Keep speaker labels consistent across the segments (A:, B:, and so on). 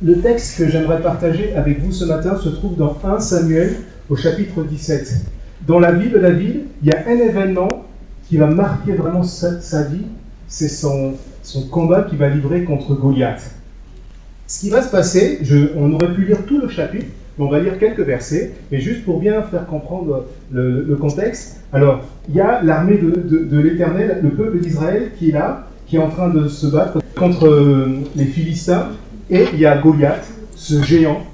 A: Le texte que j'aimerais partager avec vous ce matin se trouve dans 1 Samuel au chapitre 17. Dans la vie de David, il y a un événement qui va marquer vraiment sa vie, c'est son combat qu'il va livrer contre Goliath. Ce qui va se passer, on aurait pu lire tout le chapitre, mais on va lire quelques versets, mais juste pour bien faire comprendre le contexte. Alors, il y a l'armée de l'Éternel, le peuple d'Israël qui est là, qui est en train de se battre contre les Philistins, et il y a Goliath, ce géant,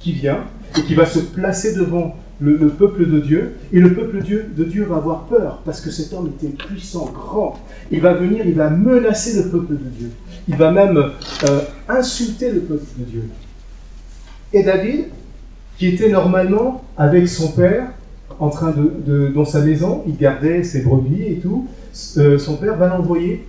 A: qui vient, et qui va se placer devant le peuple de Dieu, et le peuple de Dieu va avoir peur, parce que cet homme était puissant, grand. Il va venir, il va menacer le peuple de Dieu. Il va même insulter le peuple de Dieu. Et David, qui était normalement avec son père, en train dans sa maison, il gardait ses brebis et tout, son père va l'envoyer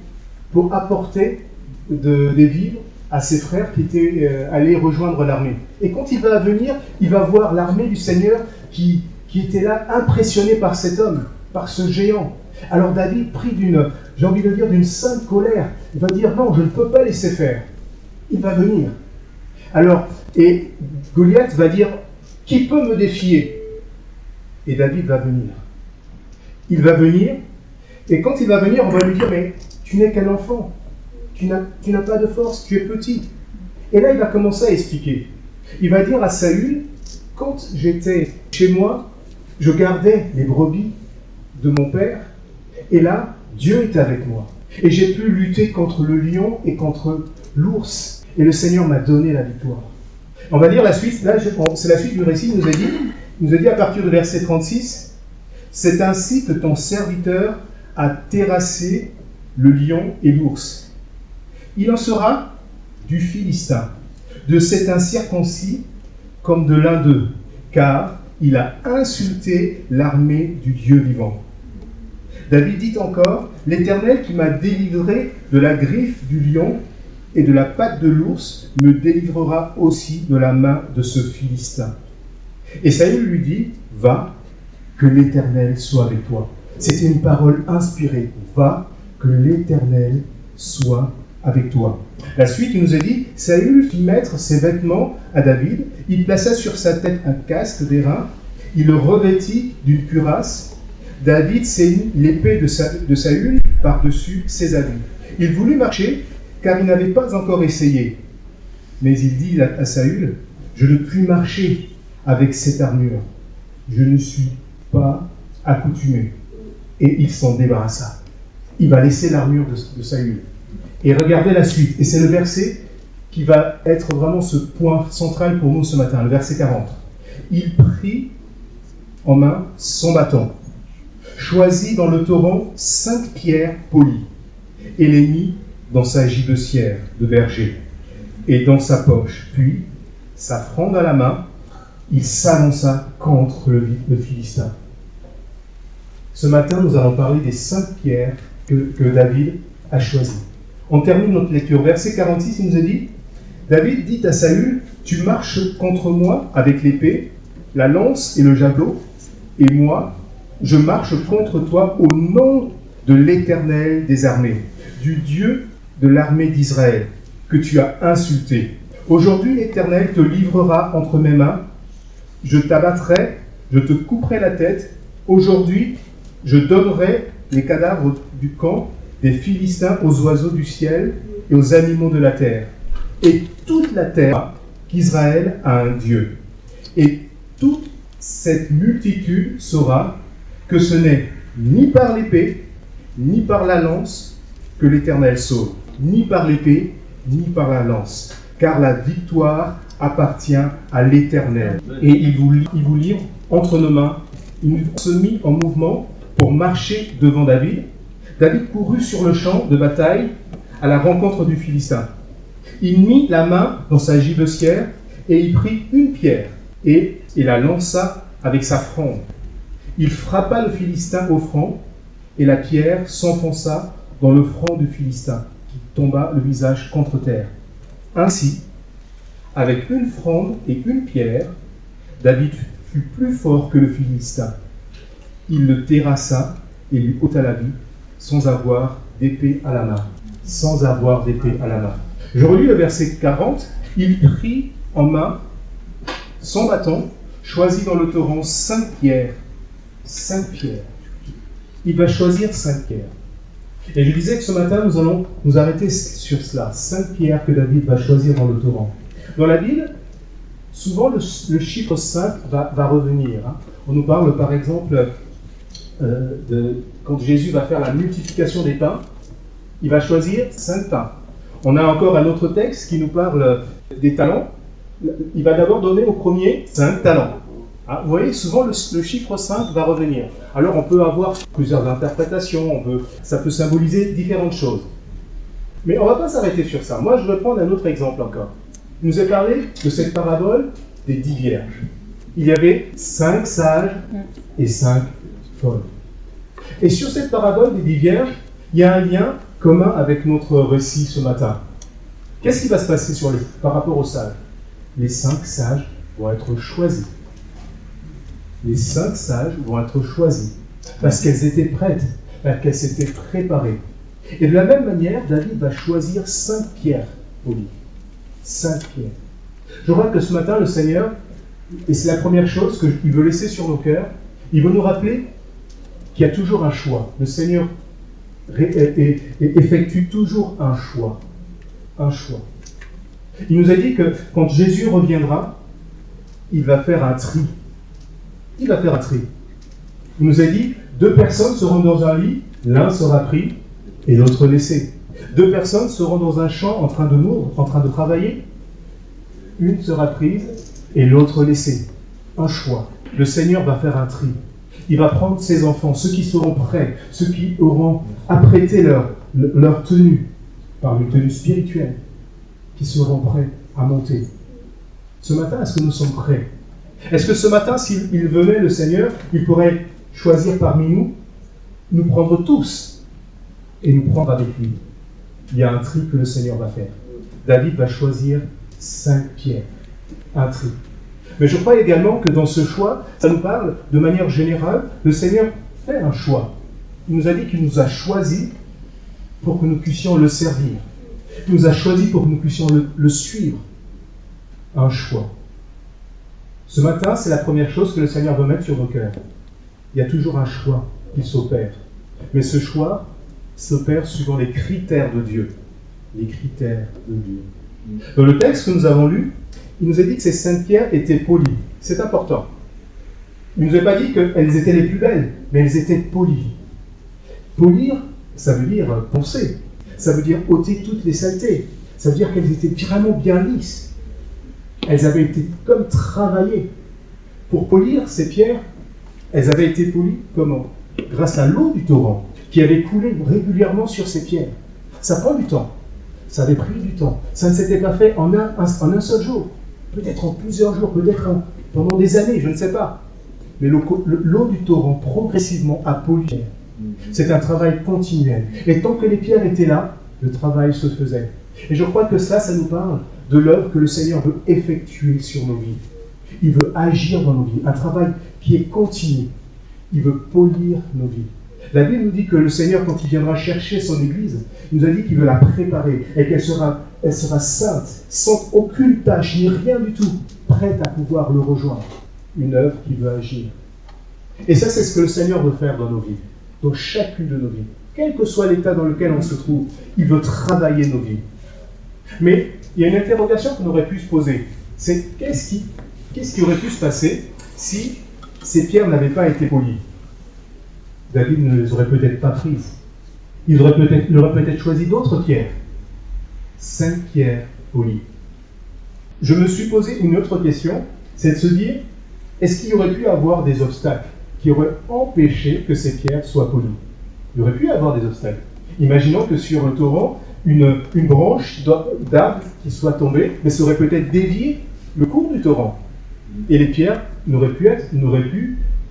A: pour apporter des vivres à ses frères qui étaient allés rejoindre l'armée. Et quand il va venir, il va voir l'armée du Seigneur qui était là, impressionné par cet homme, par ce géant. Alors David, pris d'une sainte colère, il va dire non, je ne peux pas laisser faire. Il va venir. Alors, et Goliath va dire, qui peut me défier? Et David va venir. Il va venir, et quand il va venir, on va lui dire, mais tu n'es qu'un enfant. Tu n'as pas de force, tu es petit. Et là, il va commencer à expliquer. Il va dire à Saül, quand j'étais chez moi, je gardais les brebis de mon père, et là, Dieu est avec moi. Et j'ai pu lutter contre le lion et contre l'ours, et le Seigneur m'a donné la victoire. On va dire la suite, là, c'est la suite du récit, il nous a dit à partir de verset 36, c'est ainsi que ton serviteur a terrassé le lion et l'ours. Il en sera du Philistin, de cet incirconcis comme de l'un d'eux, car il a insulté l'armée du Dieu vivant. David dit encore, l'Éternel qui m'a délivré de la griffe du lion et de la patte de l'ours me délivrera aussi de la main de ce Philistin. Et Saül lui dit, va, que l'Éternel soit avec toi. C'était une parole inspirée, va, que l'Éternel soit avec toi. La suite, il nous a dit, Saül fit mettre ses vêtements à David, il plaça sur sa tête un casque d'airain, il le revêtit d'une cuirasse. David ceignit l'épée de Saül par-dessus ses habits. Il voulut marcher, car il n'avait pas encore essayé. Mais il dit à Saül, je ne puis marcher avec cette armure. Je ne suis pas accoutumé. Et il s'en débarrassa. Il va laisser l'armure de Saül. Et regardez la suite. Et c'est le verset qui va être vraiment ce point central pour nous ce matin, le verset 40. Il prit en main son bâton, choisit dans le torrent 5 pierres polies, et les mit dans sa gibecière de berger, et dans sa poche. Puis, sa fronde à la main, il s'avança contre le Philistin. Ce matin, nous allons parler des 5 pierres que David a choisies. On termine notre lecture. Verset 46, il nous a dit, David dit à Saül, tu marches contre moi avec l'épée, la lance et le javelot, et moi, je marche contre toi au nom de l'Éternel des armées, du Dieu de l'armée d'Israël, que tu as insulté. Aujourd'hui, l'Éternel te livrera entre mes mains, je t'abattrai, je te couperai la tête. Aujourd'hui, je donnerai les cadavres du camp des Philistins aux oiseaux du ciel et aux animaux de la terre. Et toute la terre qu'Israël a un Dieu. Et toute cette multitude saura que ce n'est ni par l'épée, ni par la lance que l'Éternel sauve, ni par l'épée, ni par la lance, car la victoire appartient à l'Éternel. Et il vous livre entre nos mains. Il se mit en mouvement pour marcher devant David. David courut sur le champ de bataille à la rencontre du Philistin. Il mit la main dans sa gibecière et il prit une pierre et la lança avec sa fronde. Il frappa le Philistin au front et la pierre s'enfonça dans le front du Philistin qui tomba le visage contre terre. Ainsi, avec une fronde et une pierre, David fut plus fort que le Philistin. Il le terrassa et lui ôta la vie sans avoir d'épée à la main. Sans avoir d'épée à la main. Je relis le verset 40 Il prit en main son bâton, choisit dans le torrent 5 pierres. 5 pierres. Il va choisir 5 pierres. Et je disais que ce matin, nous allons nous arrêter sur cela. 5 pierres que David va choisir dans le torrent. Dans la Bible, souvent le chiffre 5 va revenir. On nous parle par exemple quand Jésus va faire la multiplication des pains, il va choisir 5 pains. On a encore un autre texte qui nous parle des talents. Il va d'abord donner au premier 5 talents. Vous voyez, souvent le chiffre 5 va revenir. Alors on peut avoir plusieurs interprétations, ça peut symboliser différentes choses. Mais on ne va pas s'arrêter sur ça. Moi, je vais prendre un autre exemple encore. Il nous est parlé de cette parabole des 10 vierges. Il y avait 5 sages et 5 folles. Et sur cette parabole des 10 vierges, il y a un lien commun avec notre récit ce matin. Qu'est-ce qui va se passer par rapport aux sages? Les 5 sages vont être choisis. Les 5 sages vont être choisis parce qu'elles étaient prêtes, parce qu'elles s'étaient préparées. Et de la même manière, David va choisir 5 pierres au livre. 5 pierres. Je crois que ce matin, le Seigneur, et c'est la première chose qu'il veut laisser sur nos cœurs, il veut nous rappeler qu'il y a toujours un choix. Le Seigneur effectue toujours un choix. Un choix. Il nous a dit que quand Jésus reviendra, il va faire un tri. Il va faire un tri. Il nous a dit, 2 personnes seront dans un lit, l'un sera pris et l'autre laissé. 2 personnes seront dans un champ en train de moudre, en train de travailler. Une sera prise et l'autre laissée. Un choix. Le Seigneur va faire un tri. Il va prendre ses enfants, ceux qui seront prêts, ceux qui auront apprêté leur tenue, par une tenue spirituelle, qui seront prêts à monter. Ce matin, est-ce que nous sommes prêts? Est-ce que ce matin, s'il venait, le Seigneur, il pourrait choisir parmi nous prendre tous et nous prendre avec lui? Il y a un tri que le Seigneur va faire. David va choisir 5 pierres. Un tri. Mais je crois également que dans ce choix, ça nous parle de manière générale, le Seigneur fait un choix. Il nous a dit qu'il nous a choisis pour que nous puissions le servir. Il nous a choisis pour que nous puissions le suivre. Un choix. Ce matin, c'est la première chose que le Seigneur veut mettre sur nos cœurs. Il y a toujours un choix qui s'opère. Mais ce choix s'opère suivant les critères de Dieu. Les critères de Dieu. Dans le texte que nous avons lu, il nous a dit que ces 5 pierres étaient polies. C'est important. Il ne nous a pas dit qu'elles étaient les plus belles, mais elles étaient polies. Polir, ça veut dire poncer. Ça veut dire ôter toutes les saletés. Ça veut dire qu'elles étaient vraiment bien lisses. Elles avaient été comme travaillées. Pour polir ces pierres, elles avaient été polies comment? Grâce à l'eau du torrent qui avait coulé régulièrement sur ces pierres. Ça prend du temps. Ça avait pris du temps. Ça ne s'était pas fait en un seul jour. Peut-être en plusieurs jours, peut-être pendant des années, je ne sais pas. Mais l'eau du torrent progressivement a poli les pierres. C'est un travail continuel. Et tant que les pierres étaient là, le travail se faisait. Et je crois que ça nous parle de l'œuvre que le Seigneur veut effectuer sur nos vies. Il veut agir dans nos vies. Un travail qui est continu. Il veut polir nos vies. La Bible nous dit que le Seigneur, quand il viendra chercher son Église, il nous a dit qu'il veut la préparer et qu'elle sera sainte, sans aucune tâche, ni rien du tout, prête à pouvoir le rejoindre. Une œuvre qui veut agir. Et ça, c'est ce que le Seigneur veut faire dans nos vies, dans chacune de nos vies. Quel que soit l'état dans lequel on se trouve, il veut travailler nos vies. Mais il y a une interrogation qu'on aurait pu se poser. C'est qu'est-ce qui aurait pu se passer si ces pierres n'avaient pas été polies? David ne les aurait peut-être pas prises. Il aurait peut-être choisi d'autres pierres. 5 pierres polies. Je me suis posé une autre question, c'est de se dire, est-ce qu'il y aurait pu avoir des obstacles qui auraient empêché que ces pierres soient polies? Il y aurait pu y avoir des obstacles. Imaginons que sur le torrent, une branche d'arbre qui soit tombée, mais ça aurait peut-être dévié le cours du torrent. Et les pierres n'auraient pu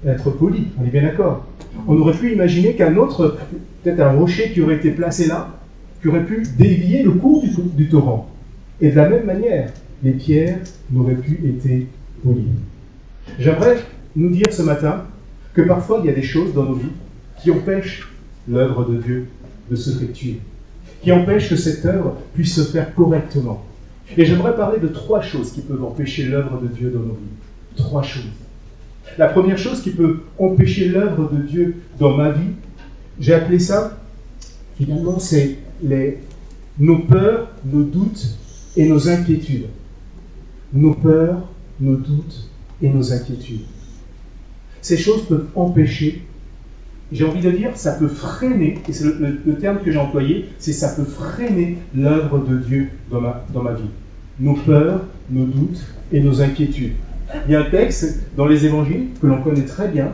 A: être polies, on est bien d'accord. On aurait pu imaginer qu'un autre, peut-être un rocher qui aurait été placé là, qui aurait pu dévier le cours du torrent. Et de la même manière, les pierres n'auraient pu être polies. J'aimerais nous dire ce matin que parfois il y a des choses dans nos vies qui empêchent l'œuvre de Dieu de s'effectuer, qui empêchent que cette œuvre puisse se faire correctement. Et j'aimerais parler de 3 choses qui peuvent empêcher l'œuvre de Dieu dans nos vies. 3 choses. La première chose qui peut empêcher l'œuvre de Dieu dans ma vie, j'ai appelé ça, finalement, c'est nos peurs, nos doutes et nos inquiétudes. Nos peurs, nos doutes et nos inquiétudes. Ces choses peuvent empêcher, j'ai envie de dire, ça peut freiner, et c'est le terme que j'ai employé, c'est ça peut freiner l'œuvre de Dieu dans ma vie. Nos peurs, nos doutes et nos inquiétudes. Il y a un texte dans les évangiles que l'on connaît très bien.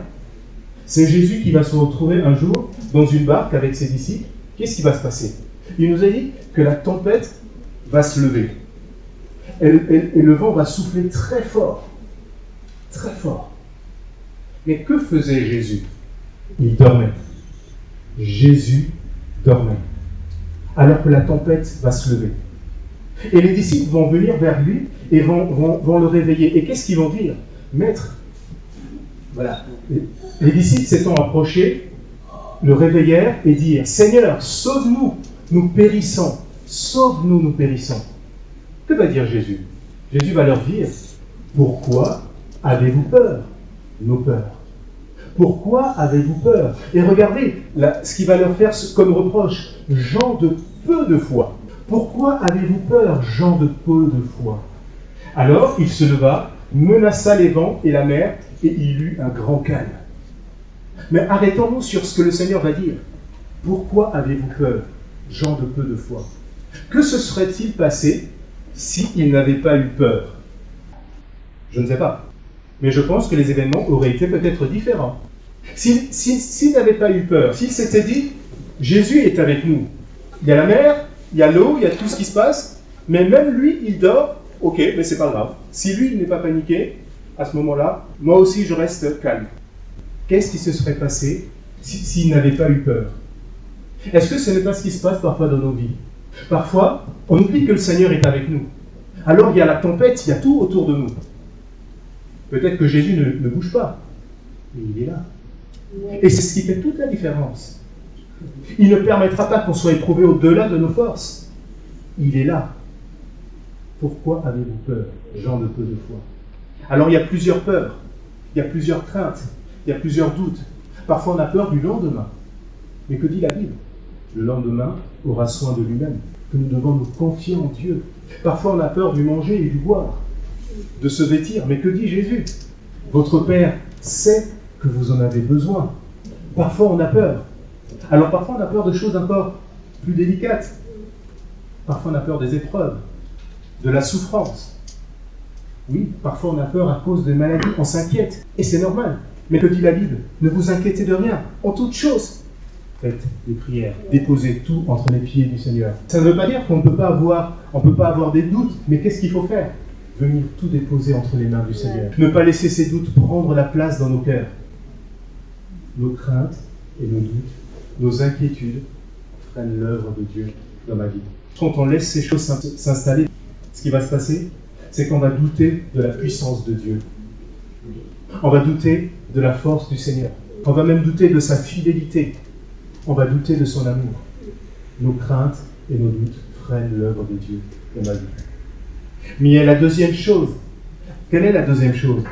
A: C'est Jésus qui va se retrouver un jour dans une barque avec ses disciples. Qu'est-ce qui va se passer? Il nous a dit que la tempête va se lever. Et le vent va souffler très fort. Très fort. Mais que faisait Jésus? Il dormait. Jésus dormait. Alors que la tempête va se lever. Et les disciples vont venir vers lui et vont le réveiller. Et qu'est-ce qu'ils vont dire? Maître, voilà. Les disciples s'étant approchés, le réveillèrent et dirent, Seigneur, sauve-nous, nous périssons. Sauve-nous, nous périssons. Que va dire Jésus? Jésus va leur dire, pourquoi avez-vous peur? Nos peurs. Pourquoi avez-vous peur? Et regardez ce qu'il va leur faire comme reproche. Gens de peu de foi. Pourquoi avez-vous peur, gens de peu de foi? Alors il se leva, menaça les vents et la mer, et il eut un grand calme. Mais arrêtons-nous sur ce que le Seigneur va dire. Pourquoi avez-vous peur, gens de peu de foi? Que se serait-il passé s'il n'avait pas eu peur? Je ne sais pas. Mais je pense que les événements auraient été peut-être différents. S'il n'avait pas eu peur, s'il s'était dit, Jésus est avec nous. Il y a la mer, il y a l'eau, il y a tout ce qui se passe, mais même lui, il dort, ok, mais c'est pas grave. Si lui, il n'est pas paniqué, à ce moment-là, moi aussi, je reste calme. Qu'est-ce qui se serait passé s'il n'avait pas eu peur? Est-ce que ce n'est pas ce qui se passe parfois dans nos vies? Parfois, on oublie que le Seigneur est avec nous. Alors il y a la tempête, il y a tout autour de nous. Peut-être que Jésus ne bouge pas, mais il est là. Et c'est ce qui fait toute la différence. Il ne permettra pas qu'on soit éprouvé au-delà de nos forces. Il est là. Pourquoi avez-vous peur, gens de peu de foi? Alors il y a plusieurs peurs, il y a plusieurs craintes, il y a plusieurs doutes. Parfois on a peur du lendemain. Mais que dit la Bible? Le lendemain aura soin de lui-même. Que nous devons nous confier en Dieu. Parfois on a peur du manger et du boire, de se vêtir. Mais que dit Jésus? Votre Père sait que vous en avez besoin. Parfois on a peur. Alors parfois on a peur de choses encore plus délicates. Parfois on a peur des épreuves, de la souffrance. Oui, parfois on a peur à cause des maladies, on s'inquiète. Et c'est normal. Mais que dit la Bible? Ne vous inquiétez de rien. En toute chose, faites des prières. Déposez tout entre les pieds du Seigneur. Ça ne veut pas dire qu'on ne peut pas avoir des doutes. Mais qu'est-ce qu'il faut faire? Venir tout déposer entre les mains du Seigneur. Ne pas laisser ces doutes prendre la place dans nos cœurs. Nos craintes et nos doutes, nos inquiétudes freinent l'œuvre de Dieu dans ma vie. Quand on laisse ces choses s'installer, ce qui va se passer, c'est qu'on va douter de la puissance de Dieu. On va douter de la force du Seigneur. On va même douter de sa fidélité. On va douter de son amour. Nos craintes et nos doutes freinent l'œuvre de Dieu dans ma vie. Mais il y a la deuxième chose. Quelle est la deuxième chose?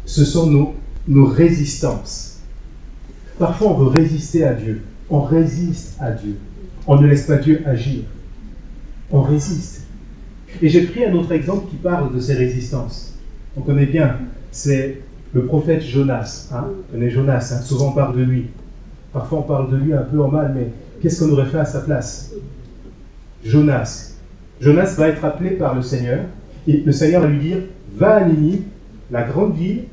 A: Ce sont nos résistances. Parfois, on veut résister à Dieu. On résiste à Dieu. On ne laisse pas Dieu agir. On résiste. Et j'ai pris un autre exemple qui parle de ces résistances. On connaît bien, c'est le prophète Jonas. On connaît Jonas, souvent on parle de lui. Parfois on parle de lui un peu en mal, mais qu'est-ce qu'on aurait fait à sa place? Jonas. Jonas va être appelé par le Seigneur, et le Seigneur va lui dire, va à Ninive, la grande ville,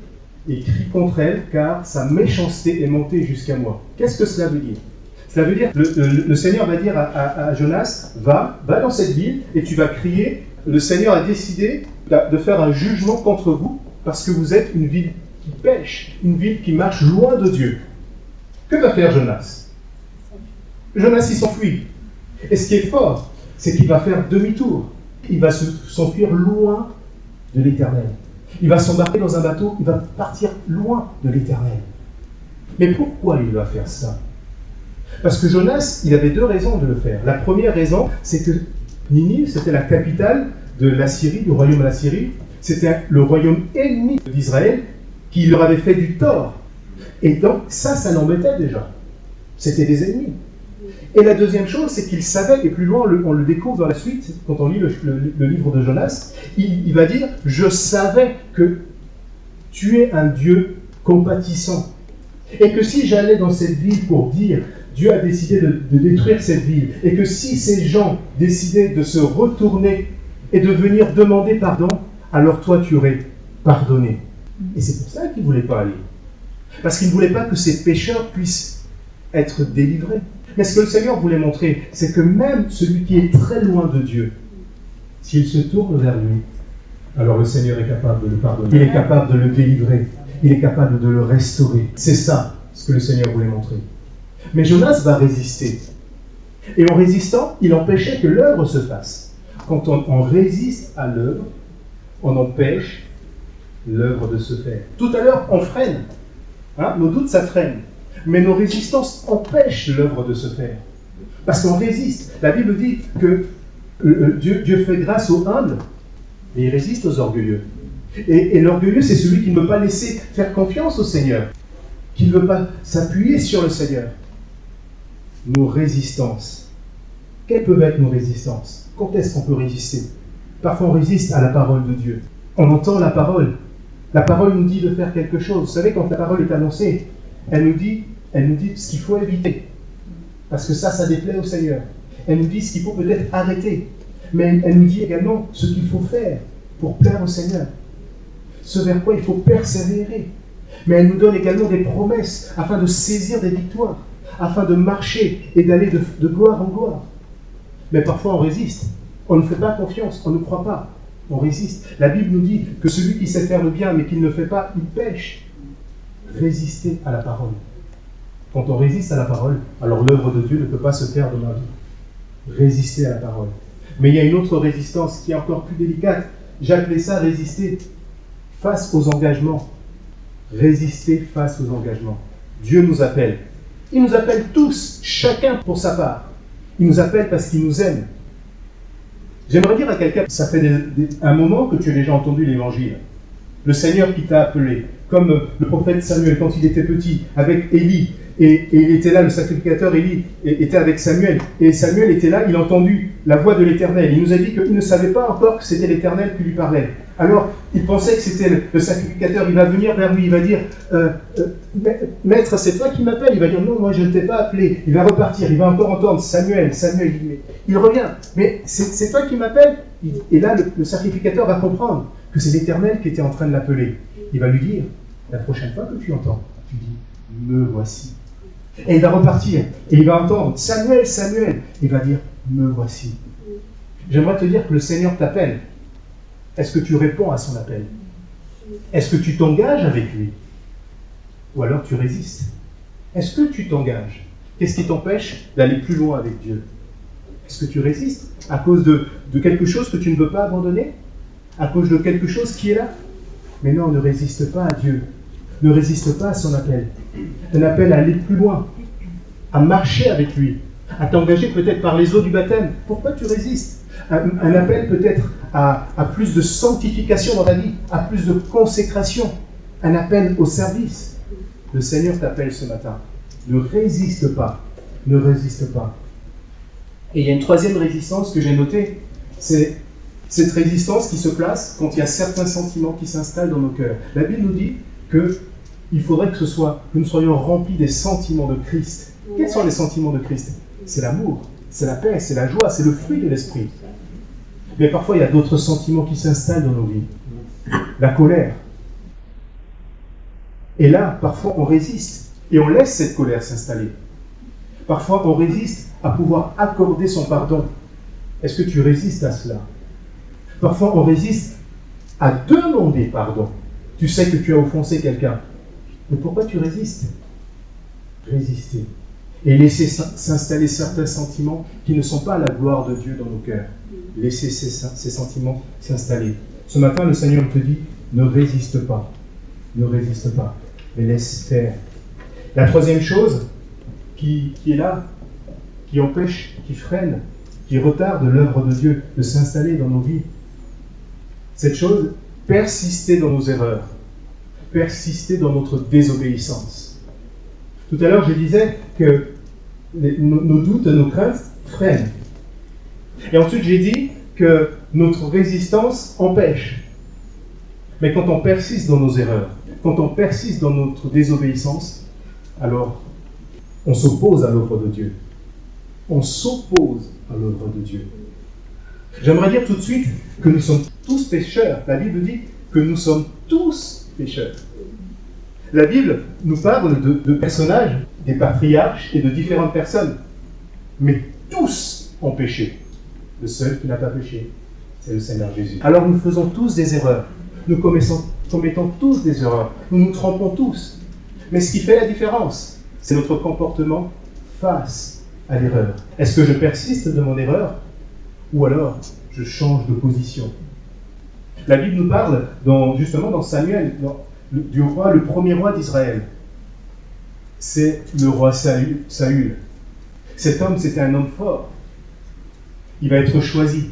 A: et crie contre elle, car sa méchanceté est montée jusqu'à moi. Qu'est-ce que cela veut dire? Cela veut dire que le Seigneur va dire à Jonas, va dans cette ville, et tu vas crier, le Seigneur a décidé de faire un jugement contre vous, parce que vous êtes une ville qui pêche, une ville qui marche loin de Dieu. Que va faire Jonas? Jonas, il s'enfuit. Et ce qui est fort, c'est qu'il va faire demi-tour. Il va s'enfuir loin de l'Éternel. Il va s'embarquer dans un bateau, il va partir loin de l'Éternel. Mais pourquoi il va faire ça? Parce que Jonas, il avait deux raisons de le faire. La première raison, c'est que Ninive, c'était la capitale de l'Assyrie, du royaume de l'Assyrie. C'était le royaume ennemi d'Israël qui leur avait fait du tort. Et donc ça l'embêtait déjà. C'était des ennemis. Et la deuxième chose, c'est qu'il savait, et plus loin on le découvre dans la suite, quand on lit le livre de Jonas, il va dire « Je savais que tu es un Dieu compatissant. Et que si j'allais dans cette ville pour dire « Dieu a décidé de détruire cette ville », et que si ces gens décidaient de se retourner et de venir demander pardon, alors toi tu aurais pardonné. » Et c'est pour ça qu'il ne voulait pas aller. Parce qu'il ne voulait pas que ces pécheurs puissent être délivrés. Mais ce que le Seigneur voulait montrer, c'est que même celui qui est très loin de Dieu, s'il se tourne vers lui, alors le Seigneur est capable de le pardonner. Il est capable de le délivrer. Il est capable de le restaurer. C'est ça ce que le Seigneur voulait montrer. Mais Jonas va résister. Et en résistant, il empêchait que l'œuvre se fasse. Quand on résiste à l'œuvre, on empêche l'œuvre de se faire. Tout à l'heure, on freine. Nos doutes, ça freine. Mais nos résistances empêchent l'œuvre de se faire. Parce qu'on résiste. La Bible dit que Dieu fait grâce aux humbles, et il résiste aux orgueilleux. Et l'orgueilleux, c'est celui qui ne veut pas laisser faire confiance au Seigneur, qui ne veut pas s'appuyer sur le Seigneur. Nos résistances. Quelles peuvent être nos résistances? Quand est-ce qu'on peut résister? Parfois, on résiste à la parole de Dieu. On entend la parole. La parole nous dit de faire quelque chose. Vous savez, quand la parole est annoncée, elle nous dit ce qu'il faut éviter. Parce que ça déplaît au Seigneur. Elle nous dit ce qu'il faut peut-être arrêter. Mais elle nous dit également ce qu'il faut faire pour plaire au Seigneur. Ce vers quoi il faut persévérer. Mais elle nous donne également des promesses afin de saisir des victoires, afin de marcher et d'aller de gloire en gloire. Mais parfois on résiste. On ne fait pas confiance, on ne croit pas. On résiste. La Bible nous dit que celui qui sait faire le bien mais qui ne le fait pas, il pêche. Résister à la parole. Quand on résiste à la parole, alors l'œuvre de Dieu ne peut pas se faire de ma vie. Résister à la parole. Mais il y a une autre résistance qui est encore plus délicate. J'appelais ça résister face aux engagements. Résister face aux engagements. Dieu nous appelle. Il nous appelle tous, chacun pour sa part. Il nous appelle parce qu'il nous aime. J'aimerais dire à quelqu'un, ça fait un moment que tu as déjà entendu l'évangile. Le Seigneur qui t'a appelé, comme le prophète Samuel quand il était petit, avec Élie. Et il était là, le sacrificateur Élie était avec Samuel. Et Samuel était là, il a entendu la voix de l'Éternel. Il nous a dit qu'il ne savait pas encore que c'était l'Éternel qui lui parlait. Alors, il pensait que c'était le sacrificateur. Il va venir vers lui, il va dire Maître, c'est toi qui m'appelles. Il va dire non, moi je ne t'ai pas appelé. Il va repartir, il va encore entendre Samuel. Il revient. Mais c'est toi qui m'appelles. Et là, le sacrificateur va comprendre que c'est l'Éternel qui était en train de l'appeler. Il va lui dire la prochaine fois que tu entends, tu dis me voici. Et il va repartir, et il va entendre Samuel, Samuel. Il va dire me voici. J'aimerais te dire que le Seigneur t'appelle. Est-ce que tu réponds à son appel? Est-ce que tu t'engages avec lui? Ou alors tu résistes? Est-ce que tu t'engages? Qu'est-ce qui t'empêche d'aller plus loin avec Dieu? Est-ce que tu résistes à cause de quelque chose que tu ne veux pas abandonner? À cause de quelque chose qui est là? Mais non, ne résiste pas à Dieu. Ne résiste pas à son appel. Un appel à aller plus loin, à marcher avec lui, à t'engager peut-être par les eaux du baptême. Pourquoi tu résistes? Un appel peut-être à plus de sanctification dans ta vie, à plus de consécration, un appel au service. Le Seigneur t'appelle ce matin. Ne résiste pas. Ne résiste pas. Et il y a une troisième résistance que j'ai notée, c'est cette résistance qui se place quand il y a certains sentiments qui s'installent dans nos cœurs. La Bible nous dit qu'il faudrait que nous soyons remplis des sentiments de Christ. Quels sont les sentiments de Christ? C'est l'amour, c'est la paix, c'est la joie, c'est le fruit de l'esprit. Mais parfois, il y a d'autres sentiments qui s'installent dans nos vies. La colère. Et là, parfois, on résiste et on laisse cette colère s'installer. Parfois, on résiste à pouvoir accorder son pardon. Est-ce que tu résistes à cela? Parfois, on résiste à demander pardon. Tu sais que tu as offensé quelqu'un. Mais pourquoi tu résistes? Résister. Et laisser s'installer certains sentiments qui ne sont pas à la gloire de Dieu dans nos cœurs. Laisser ces sentiments s'installer. Ce matin, le Seigneur te dit, ne résiste pas. Ne résiste pas. Mais laisse faire. La troisième chose qui est là, qui empêche, qui freine, qui retarde l'œuvre de Dieu de s'installer dans nos vies, Cette chose, persister dans nos erreurs, persister dans notre désobéissance. Tout à l'heure, je disais que nos doutes, nos craintes freinent. Et ensuite, j'ai dit que notre résistance empêche. Mais quand on persiste dans nos erreurs, quand on persiste dans notre désobéissance, alors on s'oppose à l'œuvre de Dieu. On s'oppose à l'œuvre de Dieu. J'aimerais dire tout de suite que nous sommes tous pécheurs. La Bible dit que nous sommes tous pécheurs. La Bible nous parle de personnages, des patriarches et de différentes personnes. Mais tous ont péché. Le seul qui n'a pas péché, c'est le Seigneur Jésus. Alors nous faisons tous des erreurs. Nous commettons tous des erreurs. Nous nous trompons tous. Mais ce qui fait la différence, c'est notre comportement face à l'erreur. Est-ce que je persiste de mon erreur ou alors je change de position? La Bible nous parle justement dans Samuel, du roi, le premier roi d'Israël. C'est le roi Saül. Cet homme, c'était un homme fort. Il va être choisi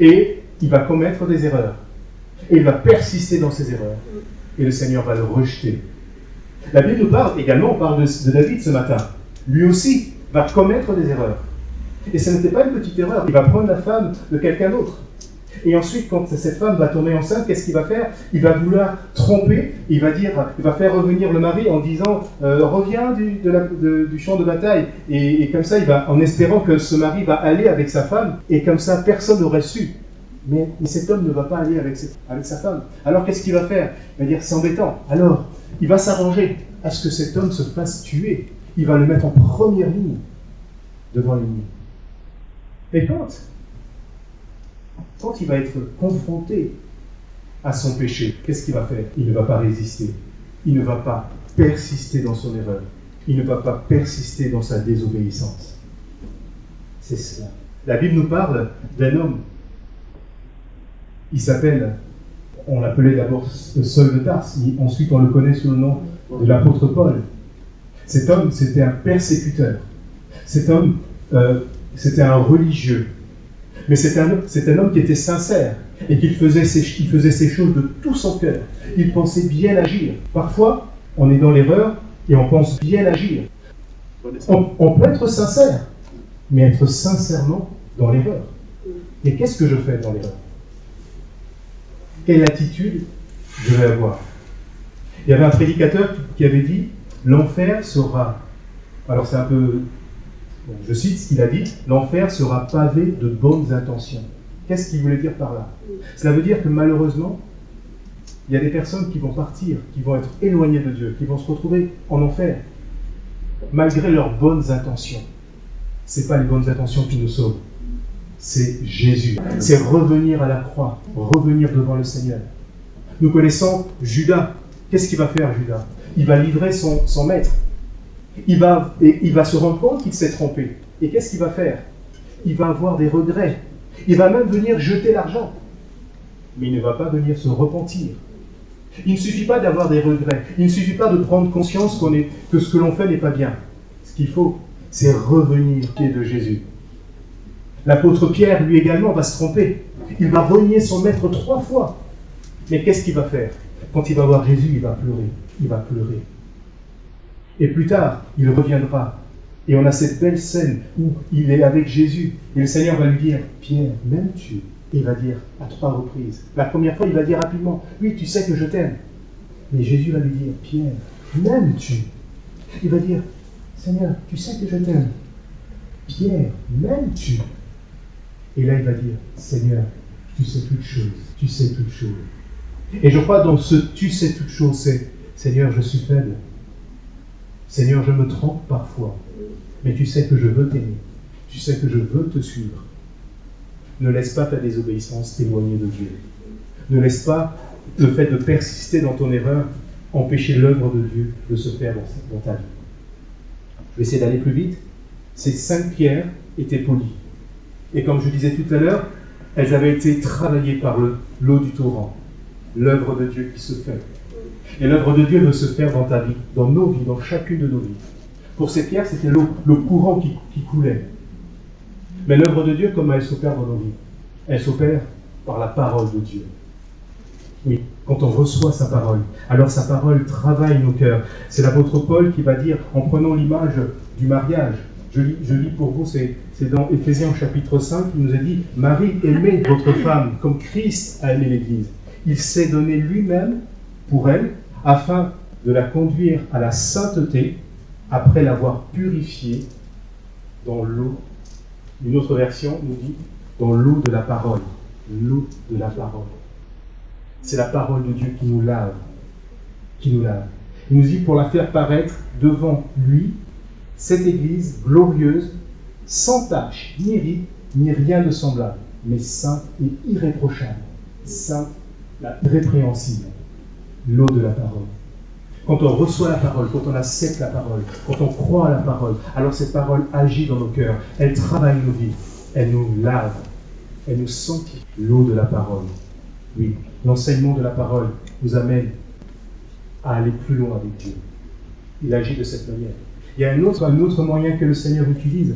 A: et il va commettre des erreurs. Et il va persister dans ses erreurs. Et le Seigneur va le rejeter. La Bible nous parle également, on parle de David ce matin. Lui aussi va commettre des erreurs. Et ce n'était pas une petite erreur. Il va prendre la femme de quelqu'un d'autre. Et ensuite, quand cette femme va tomber enceinte, qu'est-ce qu'il va faire? Il va vouloir tromper. Il va faire revenir le mari en disant reviens du champ de bataille. Et comme ça, en espérant que ce mari va aller avec sa femme. Et comme ça, personne n'aurait su. Mais cet homme ne va pas aller avec sa femme. Alors qu'est-ce qu'il va faire? Il va dire c'est embêtant. Alors, il va s'arranger à ce que cet homme se fasse tuer. Il va le mettre en première ligne devant l'ennemi. Et quand il va être confronté à son péché, qu'est-ce qu'il va faire? Il ne va pas résister. Il ne va pas persister dans son erreur. Il ne va pas persister dans sa désobéissance. C'est cela. La Bible nous parle d'un homme. Il s'appelle, on l'appelait d'abord Saul de Tarse, ensuite on le connaît sous le nom de l'apôtre Paul. Cet homme, c'était un persécuteur. Cet homme, c'était un religieux. Mais c'est un homme qui était sincère et qui faisait ces choses de tout son cœur. Il pensait bien agir. Parfois, on est dans l'erreur et on pense bien agir. On peut être sincère, mais être sincèrement dans l'erreur. Et qu'est-ce que je fais dans l'erreur? Quelle attitude je vais avoir? Il y avait un prédicateur qui avait dit « L'enfer sera... » Alors c'est un peu... Je cite ce qu'il a dit, l'enfer sera pavé de bonnes intentions. Qu'est-ce qu'il voulait dire par là? Cela veut dire que malheureusement, il y a des personnes qui vont partir, qui vont être éloignées de Dieu, qui vont se retrouver en enfer, malgré leurs bonnes intentions. Ce n'est pas les bonnes intentions qui nous sauvent, c'est Jésus. C'est revenir à la croix, revenir devant le Seigneur. Nous connaissons Judas. Qu'est-ce qu'il va faire, Judas? Il va livrer son maître. Il va se rendre compte qu'il s'est trompé. Et qu'est-ce qu'il va faire? Il va avoir des regrets. Il va même venir jeter l'argent. Mais il ne va pas venir se repentir. Il ne suffit pas d'avoir des regrets. Il ne suffit pas de prendre conscience que ce que l'on fait n'est pas bien. Ce qu'il faut, c'est revenir au pied de Jésus. L'apôtre Pierre, lui également, va se tromper. Il va renier son maître 3 fois. Mais qu'est-ce qu'il va faire? Quand il va voir Jésus, il va pleurer. Il va pleurer. Et plus tard, il reviendra. Et on a cette belle scène où il est avec Jésus. Et le Seigneur va lui dire, Pierre, m'aimes-tu? Et il va dire à 3 reprises. La première fois, il va dire rapidement, oui, tu sais que je t'aime. Mais Jésus va lui dire, Pierre, m'aimes-tu? Il va dire, Seigneur, tu sais que je t'aime. Pierre, m'aimes-tu? Et là, il va dire, Seigneur, tu sais toutes choses. Tu sais toutes choses. Et je crois dans ce tu sais toutes choses, c'est, Seigneur, je suis faible. Seigneur, je me trompe parfois, mais tu sais que je veux t'aimer, tu sais que je veux te suivre. Ne laisse pas ta désobéissance t'éloigner de Dieu. Ne laisse pas le fait de persister dans ton erreur empêcher l'œuvre de Dieu de se faire dans ta vie. Je vais essayer d'aller plus vite. Ces 5 pierres étaient polies. Et comme je disais tout à l'heure, elles avaient été travaillées par l'eau du torrent, l'œuvre de Dieu qui se fait. Et l'œuvre de Dieu veut se faire dans ta vie, dans nos vies, dans chacune de nos vies. Pour ces pierres, c'était le courant qui coulait. Mais l'œuvre de Dieu, comment elle s'opère dans nos vies? Elle s'opère par la parole de Dieu. Oui, quand on reçoit sa parole, alors sa parole travaille nos cœurs. C'est l'apôtre Paul qui va dire, en prenant l'image du mariage, je lis pour vous, c'est dans Éphésiens au chapitre 5, il nous a dit, Marie, aimez votre femme comme Christ a aimé l'Église. Il s'est donné lui-même pour elle, afin de la conduire à la sainteté, après l'avoir purifiée dans l'eau. Une autre version nous dit, dans l'eau de la parole. L'eau de la parole. C'est la parole de Dieu qui nous lave. Qui nous lave. Il nous dit pour la faire paraître devant lui, cette Église glorieuse, sans tache, ni ride, ni rien de semblable, mais sainte et irréprochable. Sainte, irrépréhensible. L'eau de la parole. Quand on reçoit la parole, quand on accepte la parole, quand on croit à la parole, alors cette parole agit dans nos cœurs. Elle travaille nos vies. Elle nous lave. Elle nous sanctifie. L'eau de la parole. Oui, l'enseignement de la parole nous amène à aller plus loin avec Dieu. Il agit de cette manière. Il y a un autre moyen que le Seigneur utilise,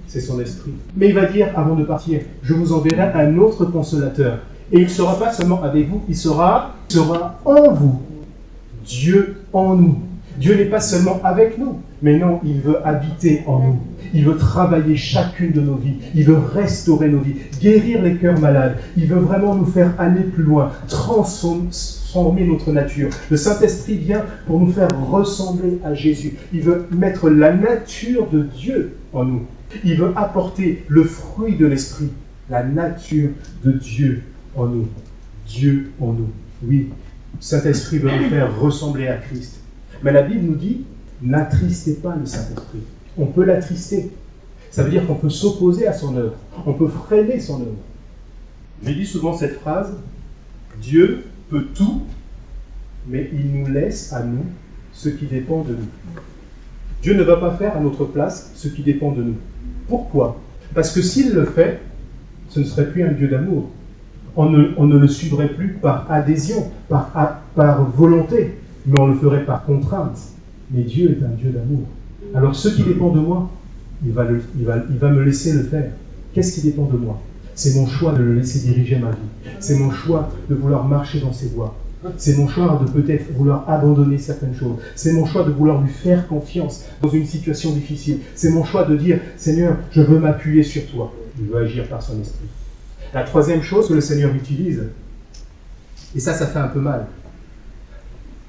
A: c'est son esprit. Mais il va dire, avant de partir, je vous enverrai un autre consolateur. Et il ne sera pas seulement avec vous, il sera en vous. Dieu en nous. Dieu n'est pas seulement avec nous, mais non, il veut habiter en nous. Il veut travailler chacune de nos vies. Il veut restaurer nos vies, guérir les cœurs malades. Il veut vraiment nous faire aller plus loin, transformer notre nature. Le Saint-Esprit vient pour nous faire ressembler à Jésus. Il veut mettre la nature de Dieu en nous. Il veut apporter le fruit de l'Esprit, la nature de Dieu en nous. Dieu en nous. Oui, le Saint-Esprit veut nous faire ressembler à Christ. Mais la Bible nous dit, n'attristez pas le Saint-Esprit. On peut l'attrister. Ça veut dire qu'on peut s'opposer à son œuvre. On peut freiner son œuvre. J'ai dit souvent cette phrase, Dieu peut tout, mais il nous laisse à nous ce qui dépend de nous. Dieu ne va pas faire à notre place ce qui dépend de nous. Pourquoi ? Parce que s'il le fait, ce ne serait plus un Dieu d'amour. On ne le suivrait plus par adhésion, par volonté, mais on le ferait par contrainte. Mais Dieu est un Dieu d'amour. Alors ce qui dépend de moi, il va me laisser le faire. Qu'est-ce qui dépend de moi ? C'est mon choix de le laisser diriger ma vie. C'est mon choix de vouloir marcher dans ses voies. C'est mon choix de peut-être vouloir abandonner certaines choses. C'est mon choix de vouloir lui faire confiance dans une situation difficile. C'est mon choix de dire, Seigneur, je veux m'appuyer sur toi. Il veut agir par son esprit. La troisième chose que le Seigneur utilise, et ça fait un peu mal,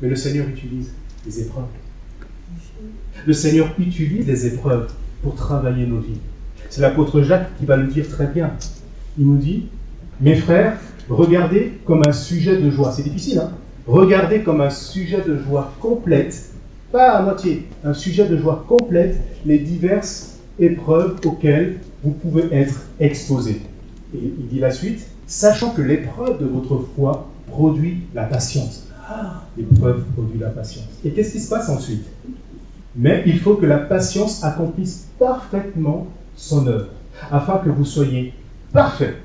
A: mais le Seigneur utilise les épreuves. Le Seigneur utilise les épreuves pour travailler nos vies. C'est l'apôtre Jacques qui va le dire très bien. Il nous dit, mes frères, regardez comme un sujet de joie. C'est difficile, hein ? Regardez comme un sujet de joie complète, pas à moitié, un sujet de joie complète, les diverses épreuves auxquelles vous pouvez être exposés. Et il dit la suite, sachant que l'épreuve de votre foi produit la patience. L'épreuve produit la patience. Et qu'est-ce qui se passe ensuite ? Mais il faut que la patience accomplisse parfaitement son œuvre, afin que vous soyez parfaits,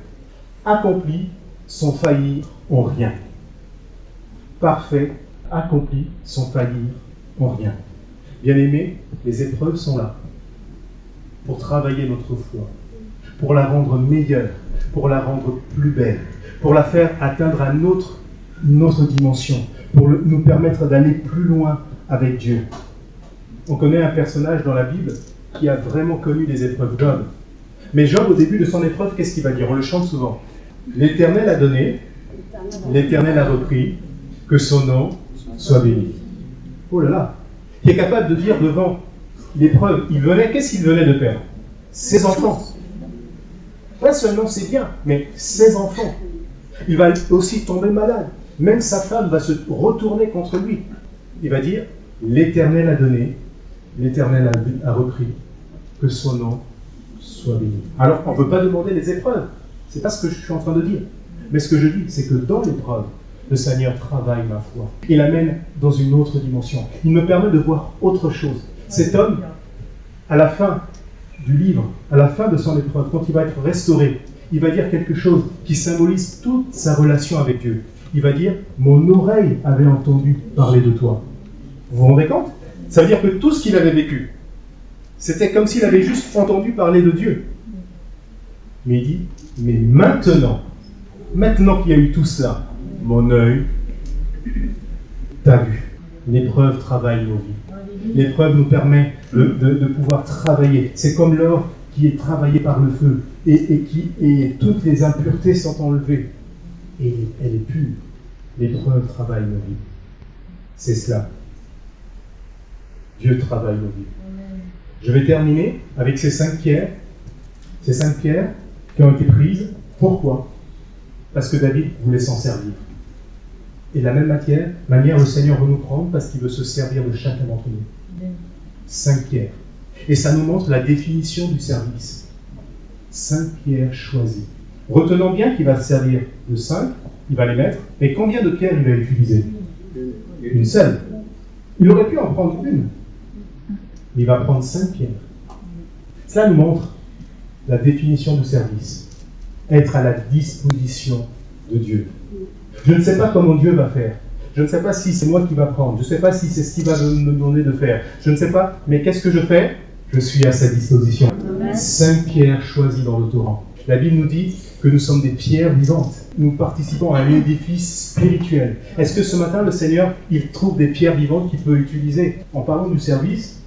A: accomplis, sans faillir en rien. Parfaits, accomplis, sans faillir en rien. Bien-aimés, les épreuves sont là pour travailler notre foi, pour la rendre meilleure, pour la rendre plus belle, pour la faire atteindre à notre dimension, pour nous permettre d'aller plus loin avec Dieu. On connaît un personnage dans la Bible qui a vraiment connu des épreuves, Job. Mais Job, au début de son épreuve, qu'est-ce qu'il va dire ? On le chante souvent. L'Éternel a donné, l'Éternel a repris, que son nom soit béni. Oh là là ! Qui est capable de dire devant l'épreuve, qu'est-ce qu'il venait de perdre ? Ses enfants. Pas seulement ses biens, mais ses enfants. Il va aussi tomber malade. Même sa femme va se retourner contre lui. Il va dire, l'Éternel a donné, l'Éternel a repris, que son nom soit béni. Alors, on ne peut pas demander les épreuves. Ce n'est pas ce que je suis en train de dire. Mais ce que je dis, c'est que dans l'épreuve, le Seigneur travaille ma foi. Il l'amène dans une autre dimension. Il me permet de voir autre chose. Cet homme, à la fin du livre, à la fin de son épreuve, quand il va être restauré, il va dire quelque chose qui symbolise toute sa relation avec Dieu. Il va dire, mon oreille avait entendu parler de toi. Vous vous rendez compte ? Ça veut dire que tout ce qu'il avait vécu, c'était comme s'il avait juste entendu parler de Dieu. Mais il dit, mais maintenant qu'il y a eu tout cela, mon œil t'a vu. L'épreuve travaille nos vies. L'épreuve nous permet de pouvoir travailler. C'est comme l'or qui est travaillé par le feu et toutes les impuretés sont enlevées. Et elle est pure. L'épreuve travaille nos vies. C'est cela. Dieu travaille nos vies. Je vais terminer avec ces 5 pierres. Ces 5 pierres qui ont été prises. Pourquoi ? Parce que David voulait s'en servir. Et de la même manière, le Seigneur veut nous prendre parce qu'il veut se servir de chacun d'entre nous. 5 pierres. Et ça nous montre la définition du service. 5 pierres choisies. Retenons bien qu'il va se servir de 5, il va les mettre, mais combien de pierres il va utiliser ? Une seule. Il aurait pu en prendre une, mais il va prendre 5 pierres. Cela nous montre la définition du service. Être à la disposition de Dieu. Je ne sais pas comment Dieu va faire. Je ne sais pas si c'est moi qui va prendre. Je ne sais pas si c'est ce qu'il va me demander de faire. Je ne sais pas, mais qu'est-ce que je fais ? Je suis à sa disposition. 5 pierres choisies dans le torrent. La Bible nous dit que nous sommes des pierres vivantes. Nous participons à un édifice spirituel. Est-ce que ce matin, le Seigneur, il trouve des pierres vivantes qu'il peut utiliser ? En parlant du service,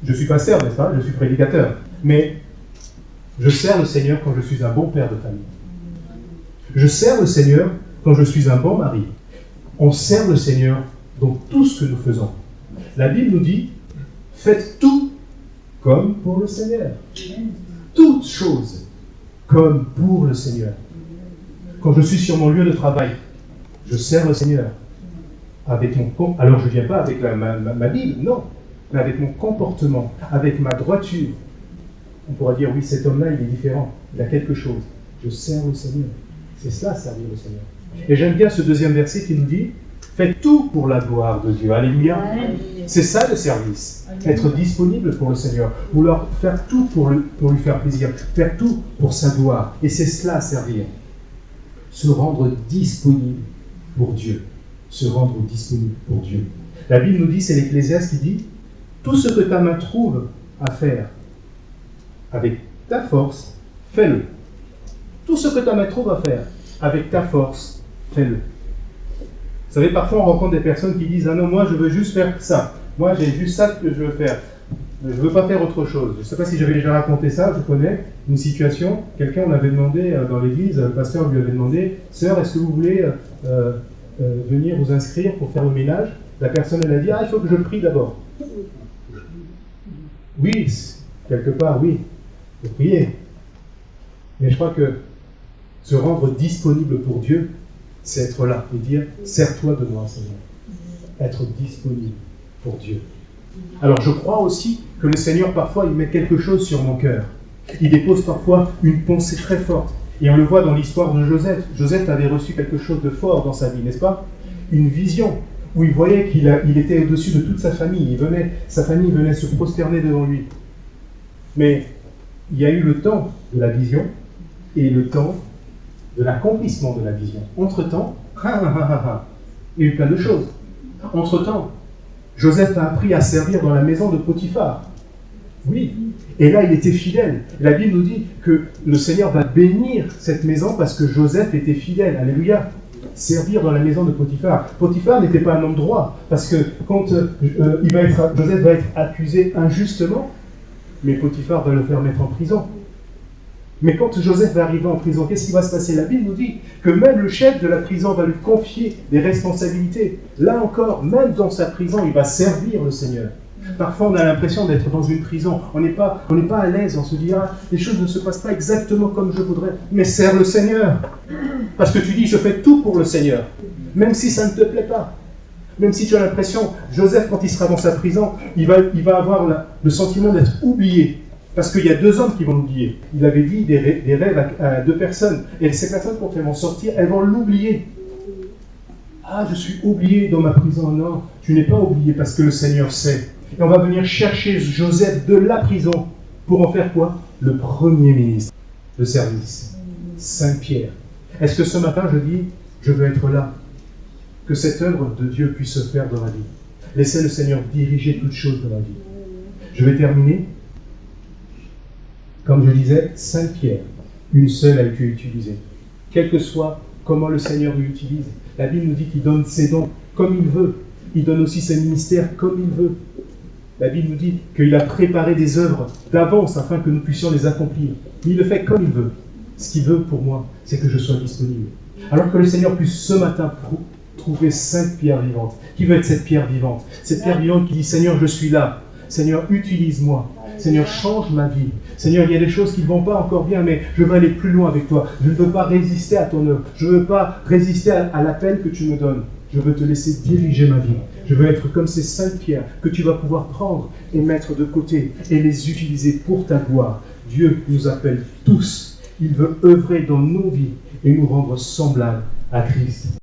A: je suis pasteur, n'est-ce pas ? Je suis prédicateur. Mais je sers le Seigneur quand je suis un bon père de famille. Je sers le Seigneur quand je suis un bon mari. On sert le Seigneur dans tout ce que nous faisons. La Bible nous dit, faites tout comme pour le Seigneur. Toutes choses comme pour le Seigneur. Quand je suis sur mon lieu de travail, je sers le Seigneur. Avec mon alors je ne viens pas avec ma Bible, non, mais avec mon comportement, avec ma droiture. On pourra dire, oui, cet homme-là, il est différent, il a quelque chose. Je sers le Seigneur. C'est cela, servir le Seigneur. Et j'aime bien ce deuxième verset qui nous dit, faites tout pour la gloire de Dieu. Alléluia. C'est ça le service. Être disponible pour le Seigneur. Vouloir faire tout pour lui faire plaisir. Faire tout pour sa gloire. Et c'est cela, servir. Se rendre disponible pour Dieu. Se rendre disponible pour Dieu. La Bible nous dit, c'est l'Ecclésiaste qui dit, tout ce que ta main trouve à faire, avec ta force, fais-le. Tout ce que ta main trouve à faire, avec ta force, fais-le. Vous savez, parfois on rencontre des personnes qui disent « Ah non, moi je veux juste faire ça. Moi j'ai juste ça que je veux faire. Je ne veux pas faire autre chose. » Je ne sais pas si j'avais déjà raconté ça, je connais une situation. Quelqu'un, on avait demandé dans l'église, le pasteur lui avait demandé « Sœur, est-ce que vous voulez venir vous inscrire pour faire le ménage ?» La personne, elle a dit « Ah, il faut que je prie d'abord. » Oui, quelque part, oui, il faut prier. Mais je crois que se rendre disponible pour Dieu, c'est être là et dire « Sers-toi de moi, Seigneur. » Être disponible pour Dieu. Alors je crois aussi que le Seigneur, parfois, il met quelque chose sur mon cœur. Il dépose parfois une pensée très forte. Et on le voit dans l'histoire de Joseph. Joseph avait reçu quelque chose de fort dans sa vie, n'est-ce pas ? Une vision où il voyait qu'il était au-dessus de toute sa famille. Sa famille venait se prosterner devant lui. Mais il y a eu le temps de la vision et le temps de l'accomplissement de la vision. Entre-temps, il y a eu plein de choses. Entre-temps, Joseph a appris à servir dans la maison de Potiphar. Oui. Et là, il était fidèle. La Bible nous dit que le Seigneur va bénir cette maison parce que Joseph était fidèle. Alléluia. Servir dans la maison de Potiphar. Potiphar n'était pas un homme droit, parce que quand Joseph va être accusé injustement, mais Potiphar va le faire mettre en prison. Mais quand Joseph va arriver en prison, qu'est-ce qui va se passer ? La Bible nous dit que même le chef de la prison va lui confier des responsabilités. Là encore, même dans sa prison, il va servir le Seigneur. Parfois, on a l'impression d'être dans une prison. On n'est pas à l'aise. On se dit, les choses ne se passent pas exactement comme je voudrais. Mais sers le Seigneur. Parce que tu dis, je fais tout pour le Seigneur. Même si ça ne te plaît pas. Même si tu as l'impression, Joseph, quand il sera dans sa prison, il va avoir le sentiment d'être oublié. Parce qu'il y a 2 hommes qui vont l'oublier. Il avait dit des rêves à 2 personnes. Et ces personnes, quand elles vont sortir, elles vont l'oublier. Ah, je suis oublié dans ma prison. Non, tu n'es pas oublié parce que le Seigneur sait. Et on va venir chercher Joseph de la prison pour en faire quoi ? Le premier ministre de service. 5 pierres. Est-ce que ce matin, je dis, je veux être là ? Que cette œuvre de Dieu puisse se faire dans ma vie. Laissez le Seigneur diriger toutes choses dans ma vie. Je vais terminer. Comme je disais, 5 pierres. Une seule a été utilisée. Quel que soit comment le Seigneur l'utilise, La Bible nous dit qu'il donne ses dons comme il veut. Il donne aussi ses ministères comme il veut. La Bible nous dit qu'il a préparé des œuvres d'avance afin que nous puissions les accomplir. Mais il le fait comme il veut. Ce qu'il veut pour moi, c'est que je sois disponible. Alors que le Seigneur puisse ce matin trouver 5 pierres vivantes. Qui veut être cette pierre vivante? Cette pierre vivante qui dit, Seigneur, je suis là. Seigneur, utilise-moi. Seigneur, change ma vie. Seigneur, il y a des choses qui ne vont pas encore bien, mais je veux aller plus loin avec toi. Je ne veux pas résister à ton œuvre. Je ne veux pas résister à l'appel que tu me donnes. Je veux te laisser diriger ma vie. Je veux être comme ces 5 pierres que tu vas pouvoir prendre et mettre de côté et les utiliser pour ta gloire. Dieu nous appelle tous. Il veut œuvrer dans nos vies et nous rendre semblables à Christ.